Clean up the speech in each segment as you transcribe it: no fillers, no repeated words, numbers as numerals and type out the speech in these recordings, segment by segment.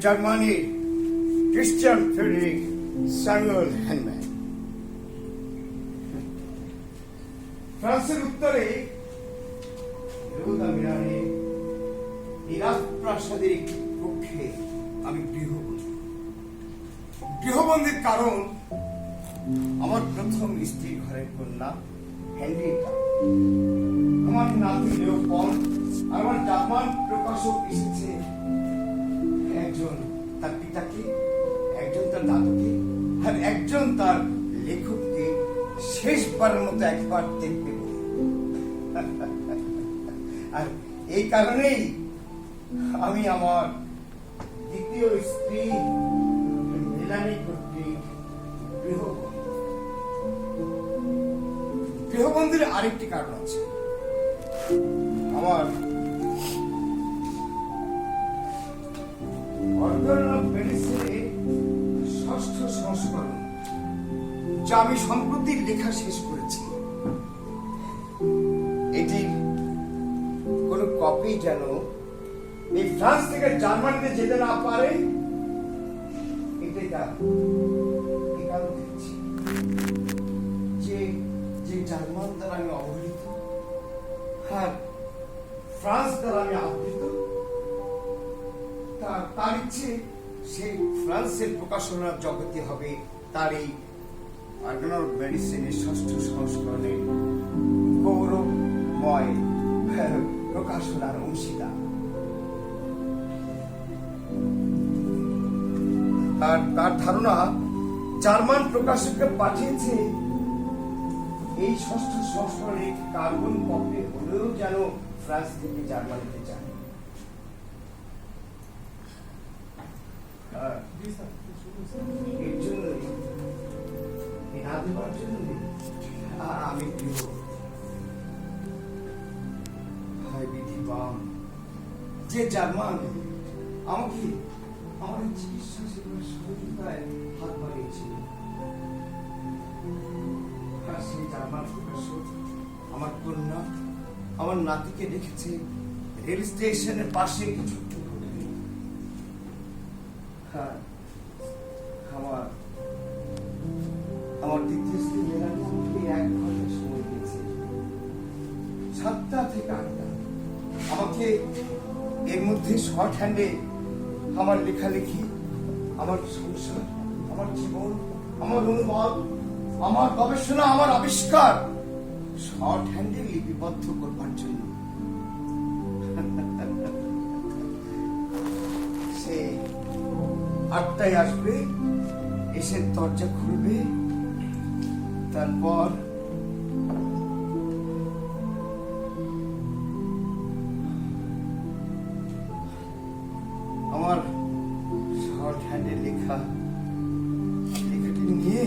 জার্মানির Christian Friedrich Samuel হ্যানম্যান। ফ্রান্সের উত্তরে এই রাজপ্রাসাদের একটি কক্ষে আমি গৃহবন্দীর কারণ আমার প্রথম স্ত্রী ঘরের কন্যা হেনরিয়েটা, আমার নাতি লিওপল্ড আর আমার জার্মান প্রকাশক এসেছে একজন তার পিতাকে, একজন তার দাদুকে আর একজন তার লেখককে শেষবারের মতো একবার দেখবে বলে। আর এই কারণেই আমি আমার দ্বিতীয় স্ত্রী মেলানি কর্তৃক গৃহবন্দীর আরেকটি কারণ আছে। আমার ষষ্ঠ সংস্করণ, যা আমি সম্প্রতি লেখা শেষ করেছি, এটির কোন কপি যেন এই ফ্রান্স থেকে জার্মানিতে যেতে না পারে, এটাই তার কারণ দেখছি যে জার্মান দ্বারা আমি অবহেলিত আর ফ্রান্স দ্বারা আমি আবৃত, তার ইচ্ছে সেই ফ্রান্সের প্রকাশনার জগতে হবে তার এই আর্গনার মেডিসিনের ষষ্ঠ সংস্করণের গৌরবময় প্রকাশনার অংশীদার। তার ধারণা জার্মান প্রকাশককে পাঠিয়েছে এই ষষ্ঠ সংস্করণে একটি কার্বন কপি হলেও যেন ফ্রান্স থেকে জার্মানিতে যায়। এর জন্য না দেওয়ার জন্য আমি বিধিবান যে জার্মান আমাকে আমার চিকিৎসা সেবার সহযোগিতায় হাত বাড়িয়েছিল, সেই জার্মান প্রকাশক আমার কন্যা আমার নাতিকে রেখেছে রেল স্টেশনের পাশে কিছু আমার দ্বিতীয় স্ত্রী মেলানি আমাকে 1 ঘন্টা সময় দিয়েছে, 7টা থেকে 8টা। আমাকে এর মধ্যে শর্ট হ্যান্ডে আমার লেখালেখি, আমার সংসার, আমার জীবন, আমার অনুভব, আমার গবেষণা, আমার আবিষ্কার শর্ট হ্যান্ডে লিপিবদ্ধ করবার জন্য সে 8টায় আসবে, এসে দরজা খুলবে, তারপর আমার শর্ট হ্যান্ডে লেখাটি নিয়ে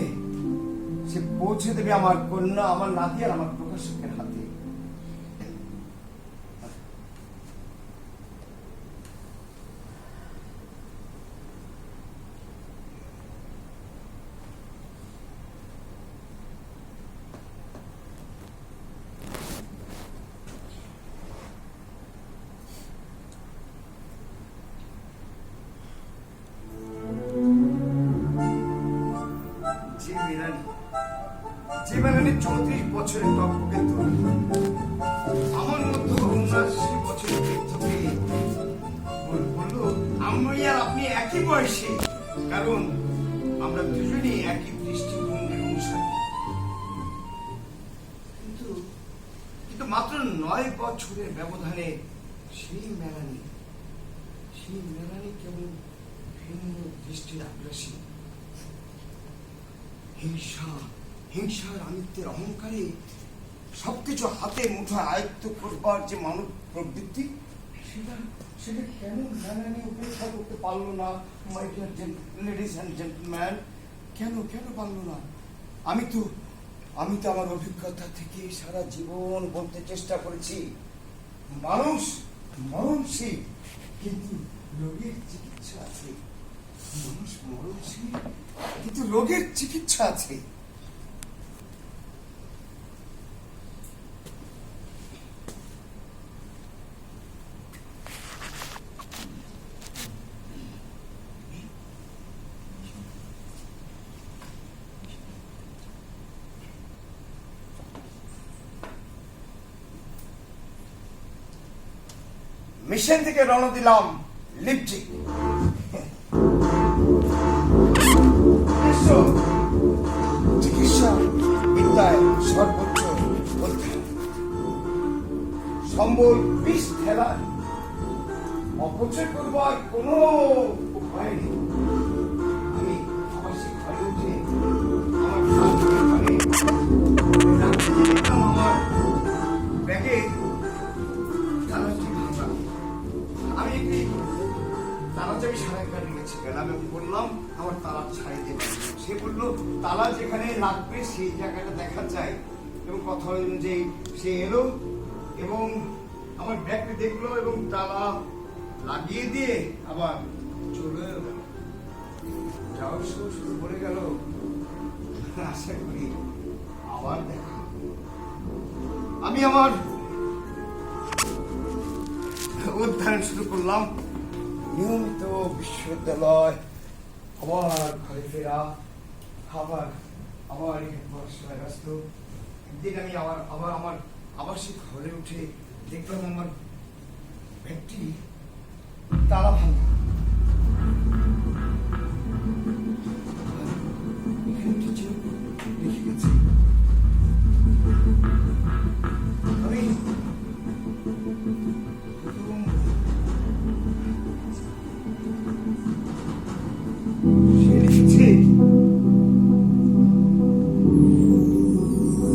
সে পৌঁছে দেবে আমার কন্যা, আমার নাতি আর আমার প্রকাশকের হাতে। যে মেলানি 34 বছরের টকবকে তরুণ, আমার মধ্যে 79 বছরের বৃদ্ধকে বলল আমি আর আপনি একই বয়সী, কারণ আমরা দুজনেই একই দৃষ্টিভঙ্গির অনুসারী। কিন্তু মাত্র 9 বছরের ব্যবধানে সেই মেলানি কেমন ভিন্ন দৃষ্টির আগ্রাসী, হিংসার আমিত্বের অহংকারে সবকিছু হাতে মুঠোয় আয়ত্ত করবার যে মানব প্রবৃত্তি, সেটা কেন মেলানি উপেক্ষা করতে পারলো না? My dear ladies and gentleman, কেন পারলো না? আমি তো আমার অভিজ্ঞতা থেকে সারা জীবন বলতে চেষ্টা করেছি, মানুষ মরণশীল, কিন্তু রোগের চিকিৎসা আছে। মানুষ মরণশীল, কিন্তু রোগের চিকিৎসা আছে। মিশন থেকে রওনা দিলাম লিপজিক। চিকিৎসা বিদ্যায় সর্বোচ্চ অধ্যয়ন, সম্বল বিষ ফেলার অপচয় করবার কোন উপায় নেই। আমি আবাসিক ঘরে উঠে আমার ব্যাগে তালাটি ভাঙা। আমি একটি তালা চাবি সারাই করে রেখেছিলেন। আমি বললাম আমার তালা ছাড়িয়ে দেবেন। সে বললো তালা যেখানে লাগবে সেই জায়গাটা দেখা যায়, এবং কথা অনুযায়ী সে এলো এবং আমার ব্যাগটি দেখলো এবং তালা লাগিয়ে দিয়ে আবার চলে এলো। যাওয়ার সময় শুধু বলে গেল, আশা করি আবার দেখা। আমি আমার অধ্যয়ন শুরু করলাম। নিয়মিত বিশ্ববিদ্যালয়, আবার ঘরে ফেরা, আবার এখানে পড়াশোনায় ব্যস্ত। একদিন আমি আবার আমার আবাসিক ঘরে উঠে দেখলাম আমার ব্যাগটি তালা ভাঙা। এখানে কিছু লিখে গেছে। আমি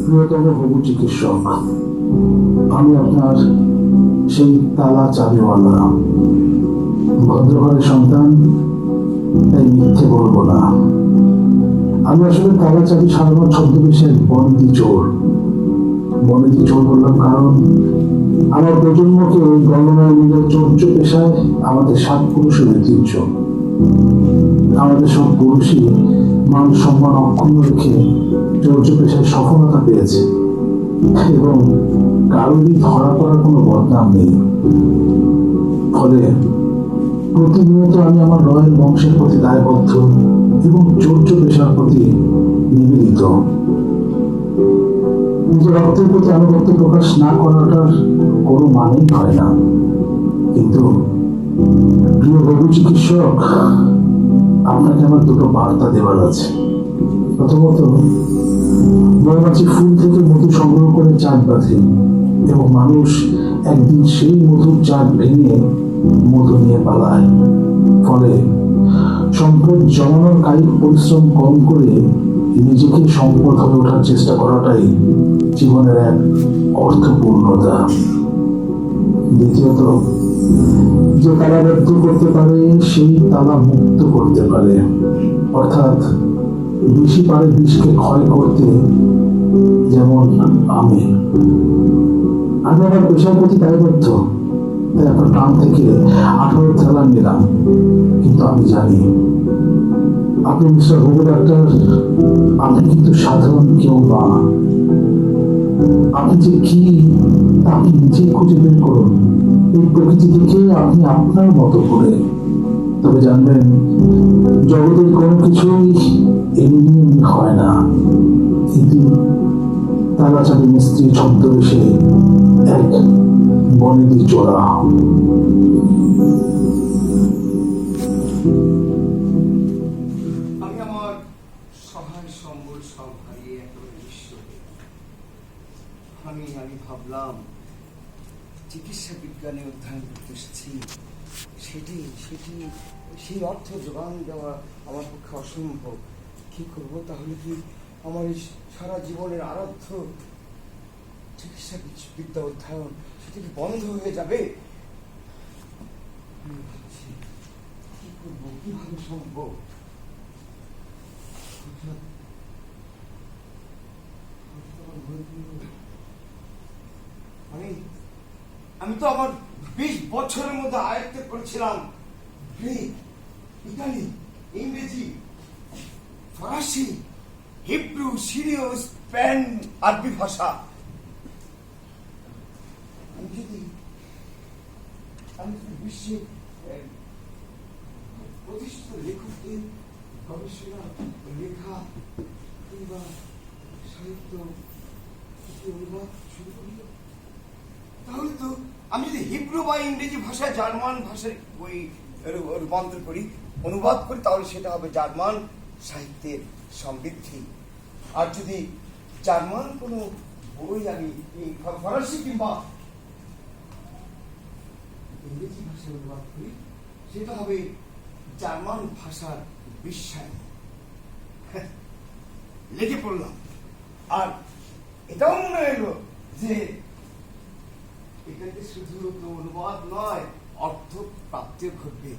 প্রিয়তম হবু চিকিৎসক, আমি আপনার সেই তালা চাবিওয়ালা ভদ্রঘরের সন্তান, তাই মিথ্যে বলবো না। আমি আসলে তালা চাবি সারানোর ছদ্মবেশের বনেদি চোর। বনেদি চোর বললাম কারণ আমার প্রজন্মকে গণনায় মিলে চৌর্য পেশায় আমাদের 7 পুরুষের ঐতিহ্য। আমাদের সব পুরুষই মান সম্মান অক্ষুণ্ণ রেখে চৌর্য পেশায় সফলতা পেয়েছে এবং কারোরই ধরা পড়ার কোনো বদনাম নেই। ফলে প্রতিনিয়ত আমি আমার রয়্যাল বংশের প্রতি দায়বদ্ধ এবং চৌর্য পেশার প্রতি নিবেদিত। নিজের রক্তের প্রতি আনুগত্য প্রকাশ না করাটার কোনো মানেই হয় না। কিন্তু প্রিয় হবু চিকিৎসক, আপনাকে আমার 2টো বার্তা দেওয়ার আছে। প্রথমত, মৌমাছি ফুল থেকে মধু সংগ্রহ করে চাক বাঁধে এবং মানুষ একদিন সেই মধুর চাক ভেঙে মধু নিয়ে পালায়। ফলে সম্পদ জমানোর কায়িক পরিশ্রম কম করে নিজেকে সম্পদ হয়ে ওঠার চেষ্টা করাটাই জীবনের এক অর্থপূর্ণতা। দ্বিতীয়ত, যে তালা ব্যর্থ করতে পারে সেই তালা মুক্ত করতে পারে, অর্থাৎ বেশি পারে বিষকে ক্ষয় করতে। যেমন আমি আমার পেশার প্রতি দায়বদ্ধ, তাই আপনার প্রাণ থেকে 18 তালা নিলাম। কিন্তু আমি জানি আপনি মিস্টার হবু ডাক্তার, আপনি কিন্তু সাধারণ কেউ না। আপনি যে কি আপনি নিজেই খুঁজে বের করুন এই প্রকৃতি থেকে আপনি আপনার মতো করে। তবে জানবেন, জগতের কোনো কিছুই এমনি হয় না। এটি তালা চাবি মিস্ত্রি ছদ্মবেশে এক বনেদি চোরা। আমি আমার সহায় সম্বল সব হারিয়ে একেবারে নিঃস্ব হয়ে গেলাম। আমি ভাবলাম চিকিৎসা বিজ্ঞানে অধ্যয়ন করতে এসেছি, সেটি সেই অর্থ যোগান দেওয়া আমার পক্ষে অসম্ভব। কি করবো তাহলে? কি আমার এই সারা জীবনের আরাধ্য চিকিৎসা বিদ্যা অধ্যয়ন সেটি কি বন্ধ হয়ে যাবে? কি করবো, কিভাবে সম্ভব? আমি তো আমার 20 বছরের মধ্যে আয়ত্ত করেছিলাম গ্রিক, ইতালি, ইংরেজি, ফরাসি, হিব্রু, সিরিয়, স্পেন, আরবি ভাষা। আমি যদি বিশ্বে প্রতিষ্ঠিত লেখকদের গবেষণা, লেখা কিংবা সাহিত্য অনুবাদ শুরু করি, তাহলে তো আমি যদি হিব্রু বা ইংরেজি ভাষায় জার্মান ভাষায় বই রূপান্তর করি, অনুবাদ করি, তাহলে সেটা হবে জার্মান সাহিত্যের সমৃদ্ধি। আর যদি জার্মান কোনো বই আমি ফরাসি কিংবা ইংরেজি ভাষায় অনুবাদ করি, সেটা হবে জার্মান ভাষার বিশ্বায়ন। লেগে পড়লাম। আর এটাও মনে হলো যে এটাতে শুধু তো অনুবাদ নয়, অর্থ প্রাপ্তিও ঘটবে।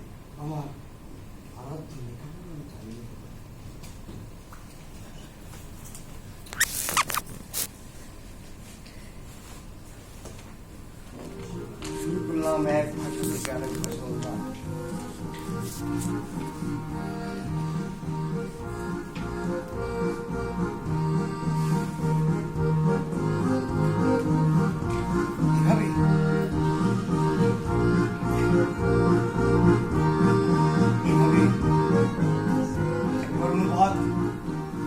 আমার আরাধ্য লেখাগুলো আমি চালিয়ে দেবো। শুরু করলাম এক ভাষা থেকে আরেক ভাষা অনুবাদ। এভাবে একবার অনুবাদ,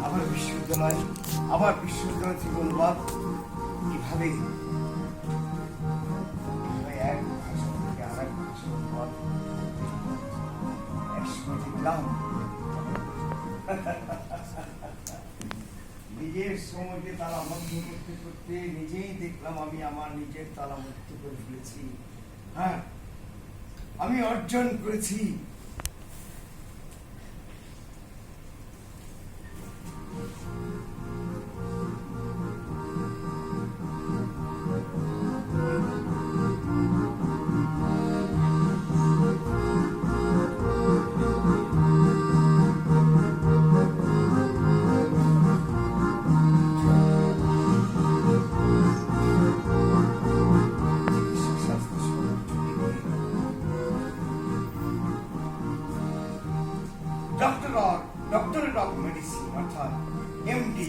আবার বিশ্ববিদ্যালয়, আবার বিশ্ববিদ্যালয় থেকে অনুবাদ, এভাবে এক ভাষা থেকে আরেক ভাষা অনুবাদ একসময় দেখলাম নিজের সময়কে তালাবদ্ধ করতে করতে নিজেই দেখলাম আমি আমার নিজের তালাবদ্ধ করে ফেলেছি। হ্যাঁ, আমি অর্জন করেছি ডক্টরেট অফ মেডিসিন, অর্থাৎ এমডি।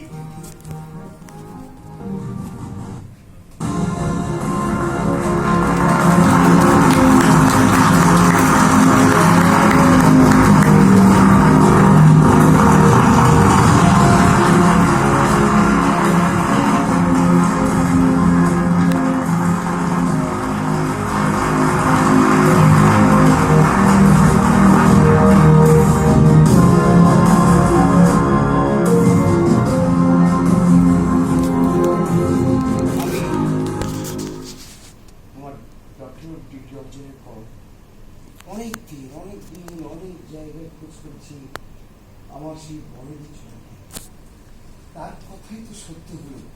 অনেক জায়গায় খোঁজ করেছি, আমার সেই বড় কিছু তার কথাই তো সত্য হলো।